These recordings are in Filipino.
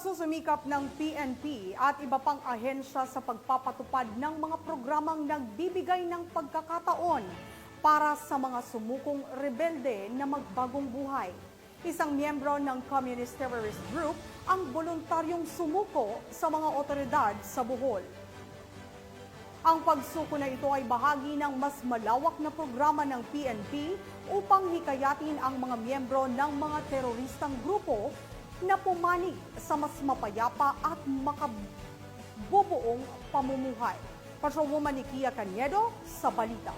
Pagsusumikap ng PNP at iba pang ahensya sa pagpapatupad ng mga programang nagbibigay ng pagkakataon para sa mga sumukong rebelde na magbagong buhay. Isang miyembro ng Communist Terrorist Group ang voluntaryong sumuko sa mga otoridad sa Bohol. Ang pagsuko na ito ay bahagi ng mas malawak na programa ng PNP upang hikayatin ang mga miyembro ng mga teroristang grupo na pumanig sa mas mapayapa at makabubuong pamumuhay. Patrolwoman Nikia Caniedo sa balita.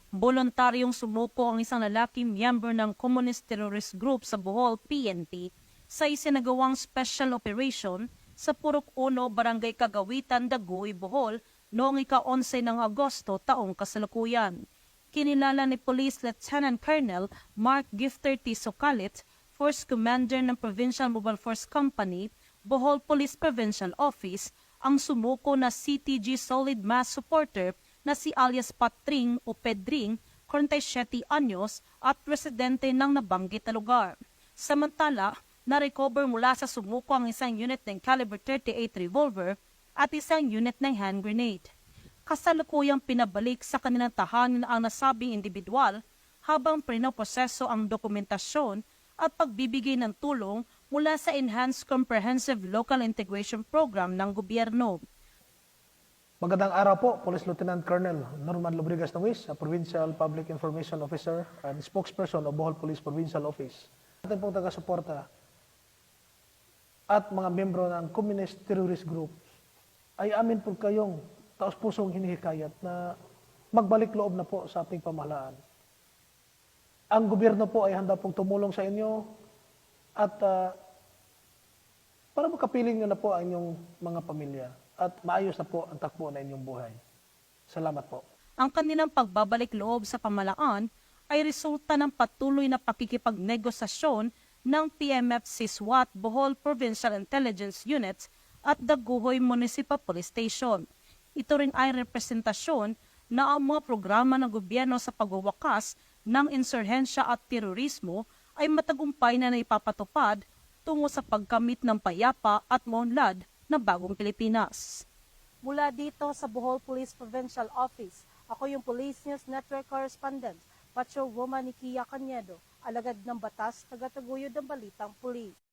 Voluntaryong sumuko ang isang lalaking miyembro ng Communist Terrorist Group sa Bohol, PNP, sa isinagawang special operation sa Purok 1, Barangay Kagawitan, Daguhoy, Bohol noong ika-11 ng Agosto taong kasalukuyan. Kinilala ni Police Lieutenant Colonel Mark Gifter T. Socalit, Force Commander ng Provincial Mobile Force Company, Bohol Police Provincial Office, ang sumuko na CTG Solid Mass Supporter na si alias Patring o Pedring, 47 anyos at residente ng nabanggit na lugar. Samantala, na-recover mula sa sumuko ang isang unit ng caliber 38 revolver at isang unit ng hand grenade. Kasalukuyang pinabalik sa kanilang tahanan ang nasabing individual habang pinoproseso ang dokumentasyon at pagbibigay ng tulong mula sa Enhanced Comprehensive Local Integration Program ng gobyerno. Magandang araw po, Police Lieutenant Colonel Norman Lobrigas Nawis, Provincial Public Information Officer and Spokesperson of Bohol Police Provincial Office. Ating pong taga-suporta at mga miyembro ng Communist Terrorist Group ay amin po kayong taos-pusong hinihikayat na magbalik loob na po sa ating pamahalaan. Ang gobyerno po ay handa pong tumulong sa inyo at para makapiling nyo na po ang inyong mga pamilya at maayos na po ang takbo na inyong buhay. Salamat po. Ang kanilang pagbabalik loob sa pamahalaan ay resulta ng patuloy na pakikipagnegosasyon ng PMFC SWAT Bohol Provincial Intelligence Units at Daguhoy Municipal Police Station. Ito rin ay representasyon na ang mga programa ng gobyerno sa pagwawakas ng insurhensya at terorismo ay matagumpay na naipapatupad tungo sa pagkamit ng payapa at maunlad na bagong Pilipinas. Mula dito sa Bohol Police Provincial Office, ako yung Police News Network Correspondent, Patrolwoman Nikia Caniedo, alagad ng batas, taga-taguyod ng Balitang Pulis.